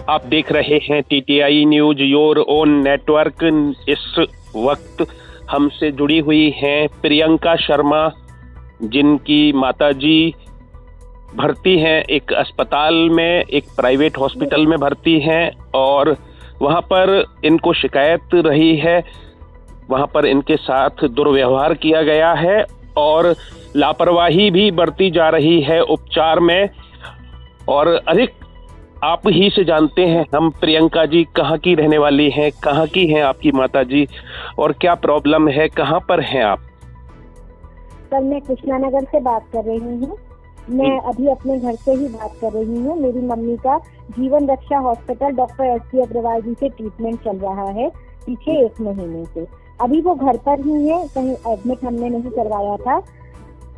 आप देख रहे हैं TTI news your own network. इस वक्त हमसे जुड़ी हुई हैं प्रियंका शर्मा, जिनकी माताजी भर्ती हैं एक अस्पताल में, एक प्राइवेट हॉस्पिटल में भर्ती हैं और वहां पर इनको शिकायत रही है, वहां पर इनके साथ दुर्व्यवहार किया गया है और लापरवाही भी बरती जा रही है उपचार में। और अधिक आप ही से जानते हैं हम, प्रियंका जी कहाँ की रहने वाली हैं, कहाँ की हैं आपकी माताजी और क्या प्रॉब्लम है, कहाँ पर हैं आप? सर, मैं कृष्णानगर से बात कर रही हूँ। मैं अभी अपने घर से ही बात कर रही हूँ। मेरी मम्मी का जीवन रक्षा हॉस्पिटल डॉक्टर एस अग्रवाल जी से ट्रीटमेंट चल रहा है पीछे 1 महीने से। अभी वो घर पर ही है, कहीं एडमिट हमने नहीं करवाया था।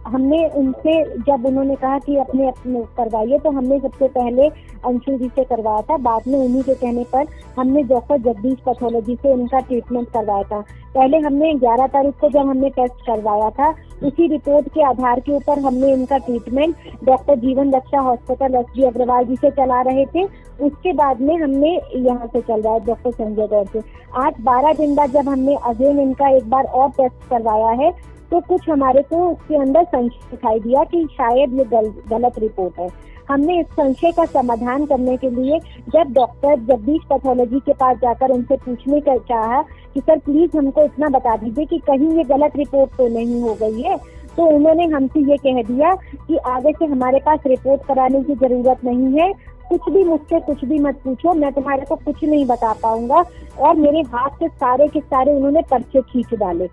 हमने उनसे, जब उन्होंने कहा कि अपने करवाइए, तो हमने सबसे पहले अंशु जी से करवाया था। बाद में उन्हीं के कहने पर हमने डॉक्टर जगदीश पैथोलॉजी से इनका ट्रीटमेंट करवाया था। पहले हमने 11 तारीख को जब हमने टेस्ट करवाया था, उसी रिपोर्ट के आधार के ऊपर हमने इनका ट्रीटमेंट डॉक्टर जीवन रक्षा हॉस्पिटल एस अग्रवाल जी से चला रहे थे। उसके बाद में हमने यहाँ से चल रहा है डॉक्टर संजय गौर से। आज 12 दिन बाद जब हमने अगेन इनका एक बार और टेस्ट करवाया है, तो कुछ हमारे को उसके अंदर संशय दिखाई दिया कि शायद ये गलत रिपोर्ट है। हमने इस संशय का समाधान करने के लिए जब डॉक्टर जगदीश पैथोलॉजी के पास जाकर उनसे पूछने का चाहा कि सर प्लीज हमको इतना बता दीजिए कि कहीं ये गलत रिपोर्ट तो नहीं हो गई है, तो उन्होंने हमसे ये कह दिया कि आगे से हमारे पास रिपोर्ट कराने की जरूरत नहीं है, कुछ भी मुझसे कुछ भी मत पूछो, मैं तुम्हारे को कुछ नहीं बता पाऊंगा। और मेरे हाथ से सारे के सारे उन्होंने पर्चे खींच डाले।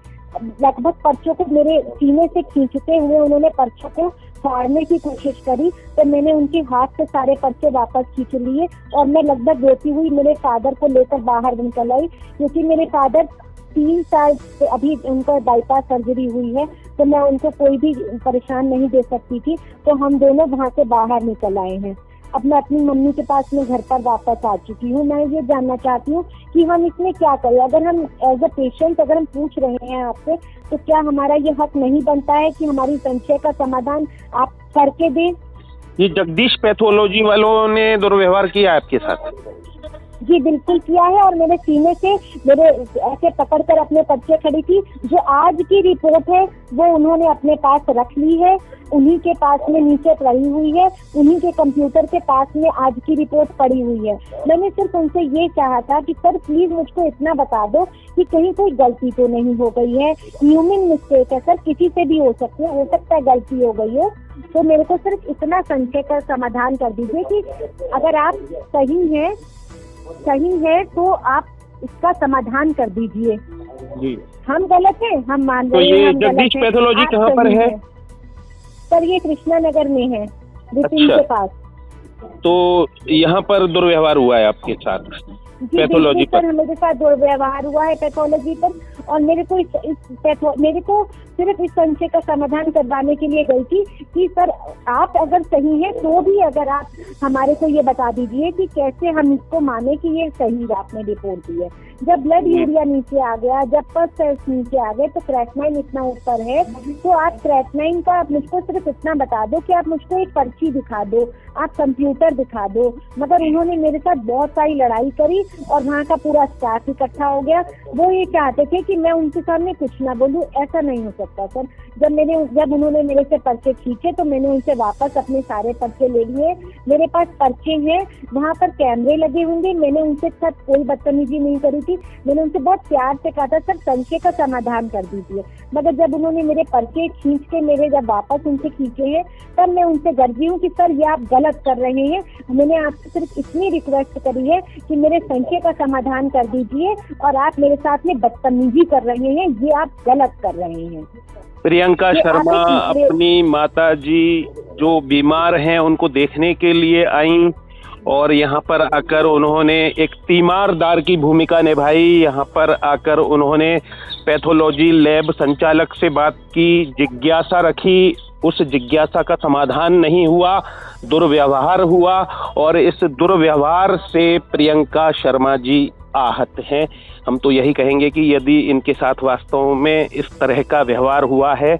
लगभग पर्चों को मेरे सीने से खींचते हुए उन्होंने पर्चों को फाड़ने की कोशिश करी, तो मैंने उनके हाथ से सारे पर्चे वापस खींच लिए और मैं लगभग रोती हुई मेरे फादर को लेकर बाहर निकल आई, क्योंकि मेरे फादर 3 साल से अभी उनका बाईपास सर्जरी हुई है, तो मैं उनको कोई भी परेशान नहीं दे सकती थी। तो हम दोनों वहाँ से बाहर निकल आए हैं। अब मैं अपनी मम्मी के पास में घर पर वापस आ चुकी हूँ। मैं ये जानना चाहती हूँ कि हम इसमें क्या करें। अगर हम एज अ पेशेंट अगर हम पूछ रहे हैं आपसे, तो क्या हमारा ये हक नहीं बनता है कि हमारी संशय का समाधान आप करके दें? ये जगदीश पैथोलॉजी वालों ने दुर्व्यवहार किया आपके साथ? जी बिल्कुल किया है, और मेरे सीने से मेरे ऐसे पकड़कर अपने पर्चे खड़ी थी। जो आज की रिपोर्ट है वो उन्होंने अपने पास रख ली है, उन्हीं के पास में नीचे पड़ी हुई है, उन्हीं के कंप्यूटर के पास में आज की रिपोर्ट पड़ी हुई है। मैंने सिर्फ उनसे ये चाहा था कि सर प्लीज मुझको इतना बता दो कि कहीं कोई गलती तो नहीं हो गई है। ह्यूमन मिस्टेक है सर, किसी से भी हो सकता है गलती हो गई हो। तो मेरे को सिर्फ इतना संशय का समाधान कर दीजिए कि अगर आप सही है तो आप इसका समाधान कर दीजिए। जी, हम गलत हैं, हम मान रहे हैं। तो ये जगदीश पैथोलॉजी कहाँ पर है? सर ये कृष्णानगर में है, विपिन के पास। तो यहाँ पर दुर्व्यवहार हुआ है आपके साथ पैथोलॉजी पर? मेरे साथ दुर्व्यवहार हुआ है पैथोलॉजी पर, और मेरे को सिर्फ इस संशय का समाधान करवाने के लिए गई थी कि सर आप अगर सही हैं तो भी अगर आप हमारे को ये बता दीजिए कि कैसे हम इसको माने कि ये सही आपने रिपोर्ट दी है। जब ब्लड यूरिया नीचे आ गया, जब पल्स टेस्ट नीचे आ गए, तो क्रेटनाइन इतना ऊपर है, तो आप क्रेटनाइन का आप मुझको सिर्फ इतना बता दो कि आप मुझको एक पर्ची दिखा दो, आप कंप्यूटर दिखा दो। मगर उन्होंने मेरे साथ बहुत सारी लड़ाई करी और वहाँ का पूरा स्टाफ इकट्ठा हो गया। वो ये चाहते थे कि मैं उनके सामने कुछ ना बोलूं। ऐसा नहीं हो सकता सर। जब उन्होंने मेरे से पर्चे खींचे तो मैंने उनसे वापस अपने सारे पर्चे ले लिए। मेरे पास पर्चे हैं, वहाँ पर कैमरे लगे होंगे। मैंने उनसे साथ कोई बदतमीजी नहीं करी थी। मैंने उनसे बहुत प्यार से कहा था सर संशय का समाधान कर दीजिए। मगर जब उन्होंने मेरे पर्चे खींच के जब वापस उनसे खींचे हैं, तब मैं उनसे गर्जी हूँ कि सर ये आप गलत कर रहे हैं। मैंने आपसे सिर्फ इतनी रिक्वेस्ट करी है कि मेरे संशय का समाधान कर दीजिए, और आप मेरे साथ में बदतमीजी कर रहे हैं, ये आप गलत कर रहे हैं। प्रियंका शर्मा अपनी माताजी जो बीमार हैं उनको देखने के लिए आई और यहाँ पर आकर उन्होंने एक तीमारदार की भूमिका निभाई। यहाँ पर आकर उन्होंने पैथोलॉजी लैब संचालक से बात की, जिज्ञासा रखी। उस जिज्ञासा का समाधान नहीं हुआ, दुर्व्यवहार हुआ और इस दुर्व्यवहार से प्रियंका शर्मा जी आहत हैं। हम तो यही कहेंगे कि यदि इनके साथ वास्तव में इस तरह का व्यवहार हुआ है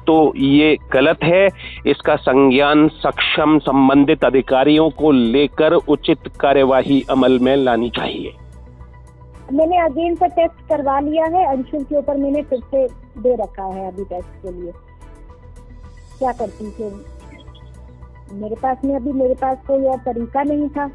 तो ये गलत है। इसका संज्ञान सक्षम संबंधित अधिकारियों को लेकर उचित कार्यवाही अमल में लानी चाहिए। मैंने अगेन से टेस्ट करवा लिया है, अंशुल के ऊपर मैंने फिर से दे रखा है अभी टेस्ट के लिए। क्या करती फिर? मेरे पास कोई और तरीका नहीं था।